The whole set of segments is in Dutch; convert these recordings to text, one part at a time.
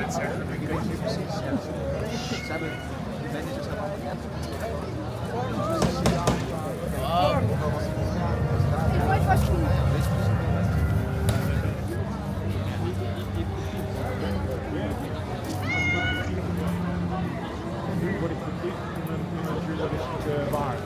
net zeggen. Ik weet niet precies. Ze hebben die managers hebben allemaal. Nu word ik verplicht om een journalistieke waarde.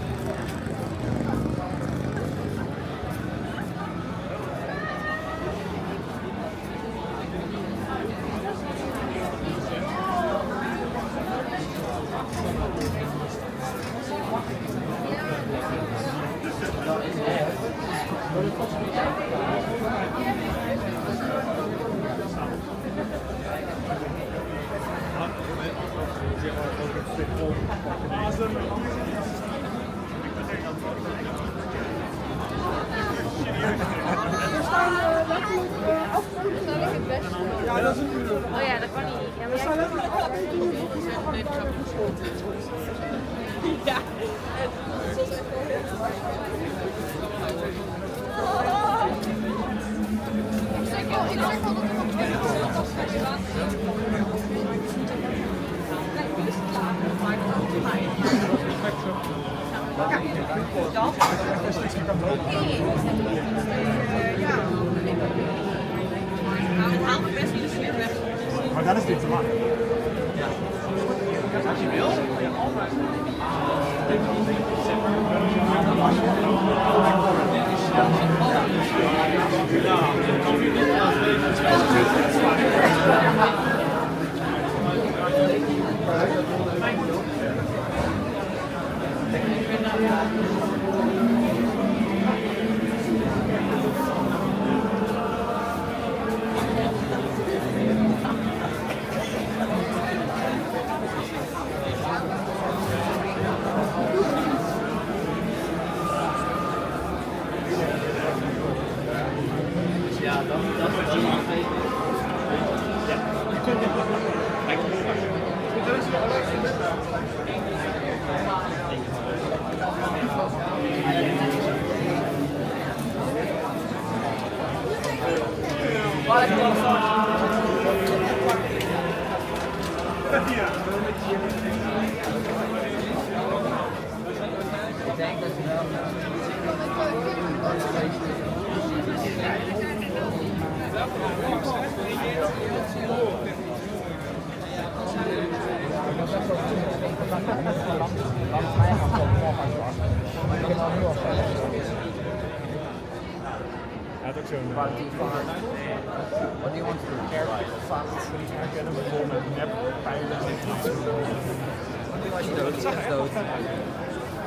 Ja, dat is een uur. Oh ja, dat kan niet. Ja, maar jij... Ja. Ik zeg wel dat er nog twee Maar dan is dit te lang. Als je wil. Ja, dat wordt helemaal twee. Ik denk dat je wel. Hij had ook zo'n What do you want to do? herkennen, bijvoorbeeld met neppijlen. Als je dood is, is dood.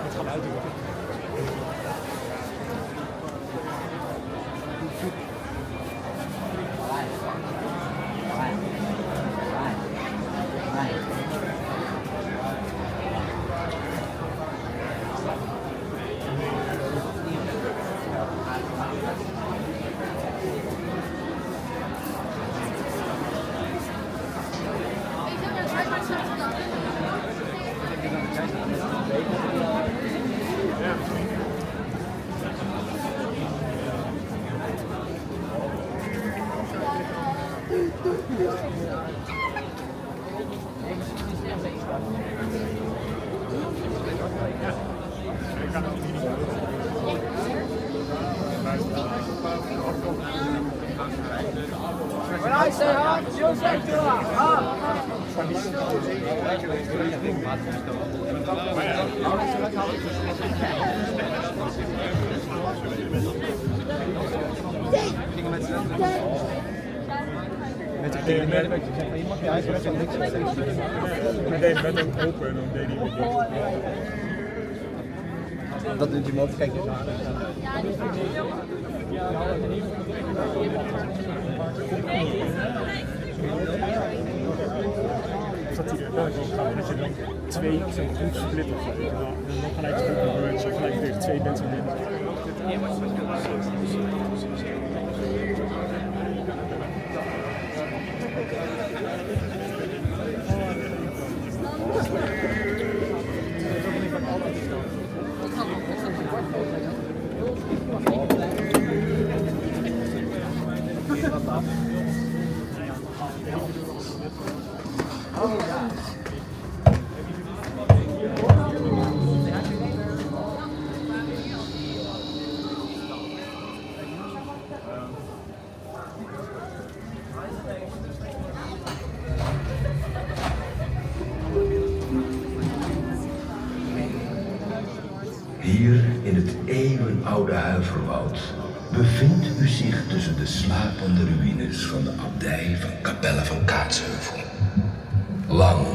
Het gaat uitdoen. Ik kan het niet When I say hard, you say too hard. met de medewerker zeggen van je mag je eigen van niks zeggen. Maar deze werd ook open en dan deed hij weer dicht. Dat doet je mond, kijk eens aan. Dus dat hij er wel gewoon gaat, dat je dan twee zo'n groep split of zo. En dan gelijk zo'n merge, zo gelijk tegen twee mensen in. Wat Hier in het eeuwenoude Huiverwoud bevindt u zich tussen de slapende ruïnes van de abdij van Capelle van Kaatsheuvel. Lang,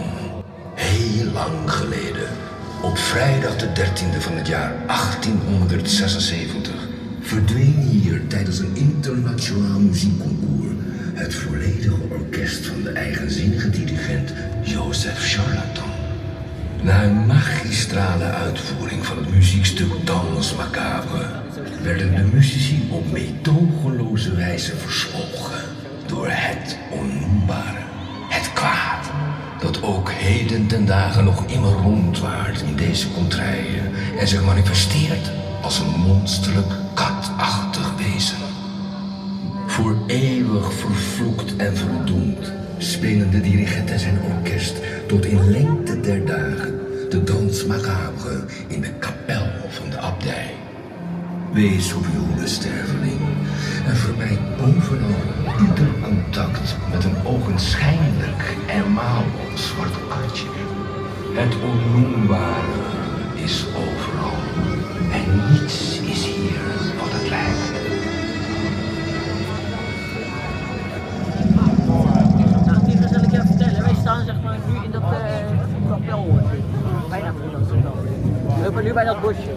heel lang geleden, op vrijdag de 13e van het jaar 1876, verdween hier tijdens een internationaal muziekconcours het volledige orkest van de eigenzinnige dirigent Joseph Charlatan. Na een magistrale uitvoering van het muziekstuk Danse Macabre werden de muzici op meedogenloze wijze versmolgen door het onnoembare, het kwaad, dat ook heden ten dagen nog immer rondwaart in deze contraien en zich manifesteert als een monsterlijk katachtig wezen. Voor eeuwig vervloekt en verdoemd spelen de dirigent en zijn orkest tot in lengte der dagen de Danse Macabre in de kapel van de abdij. Wees op uw hoede, sterveling, en vermijd bovenal ieder contact met een ogenschijnlijk en maalbaar zwart katje. Het onnoembare is overal en niets is hier wat het lijkt. Nou, die zal ik even vertellen. Wij staan zeg maar nu in dat kapel. Bijna in dat kapel. We lopen nu bij dat bosje.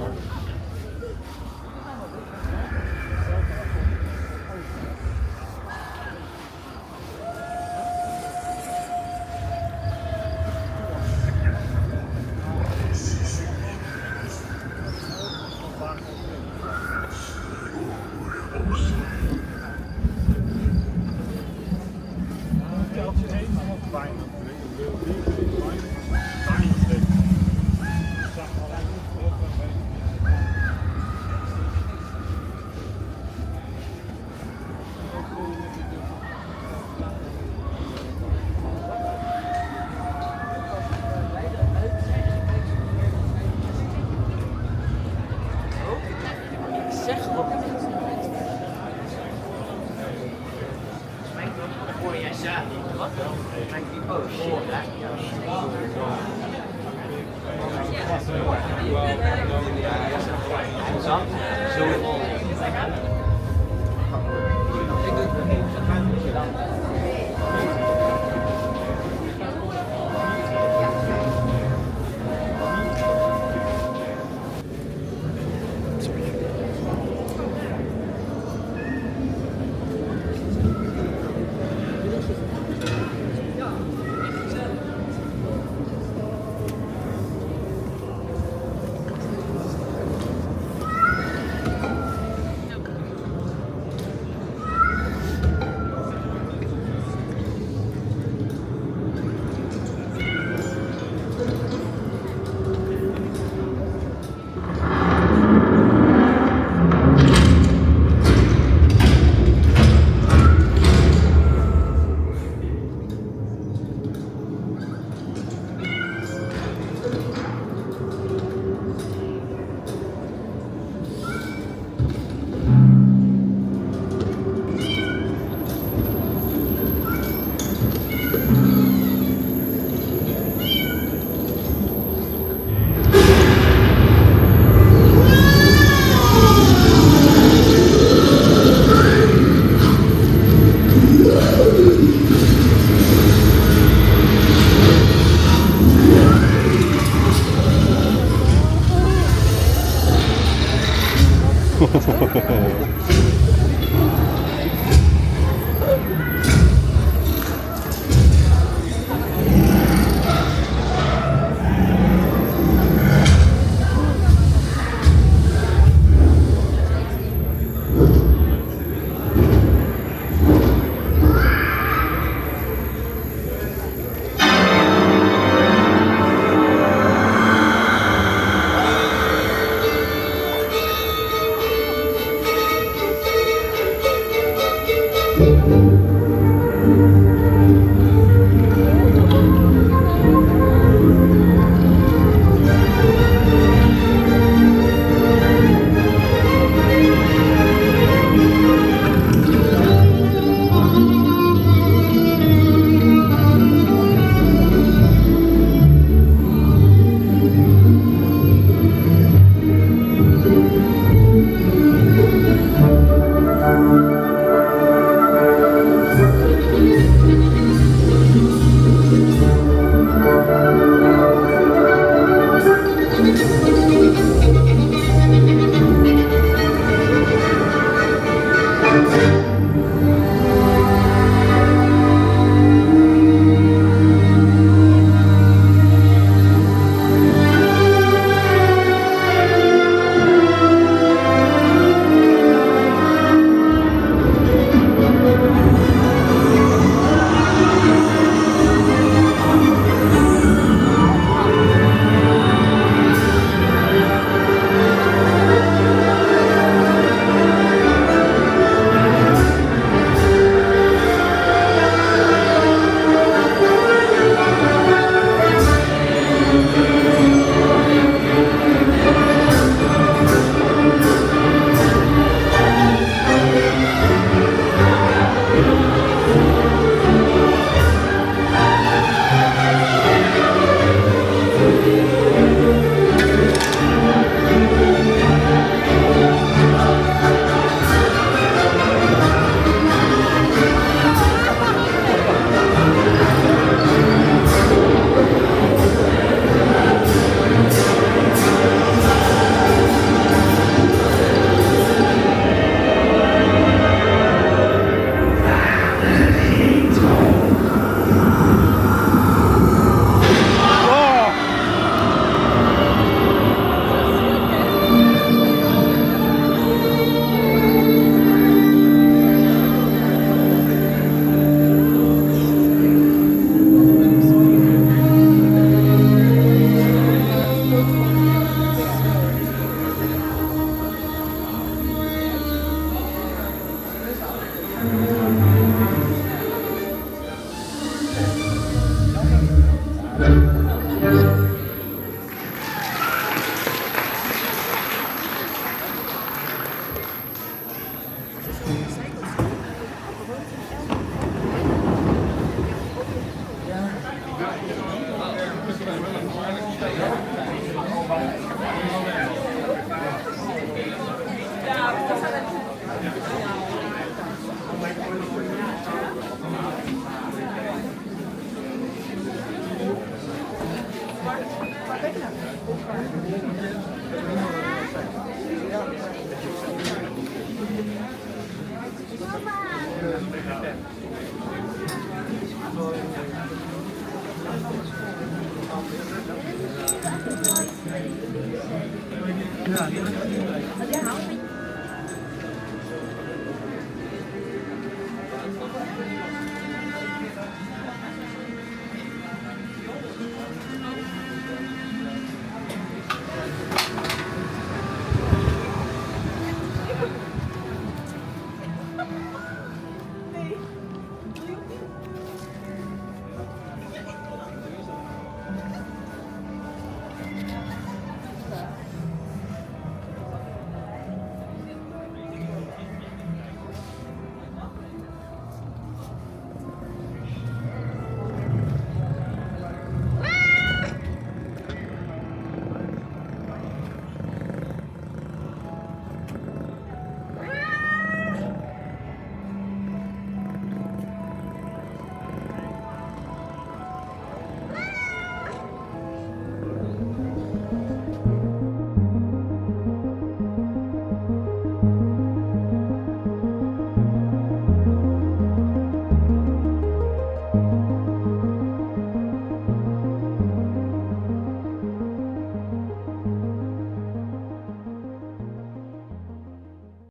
Ja,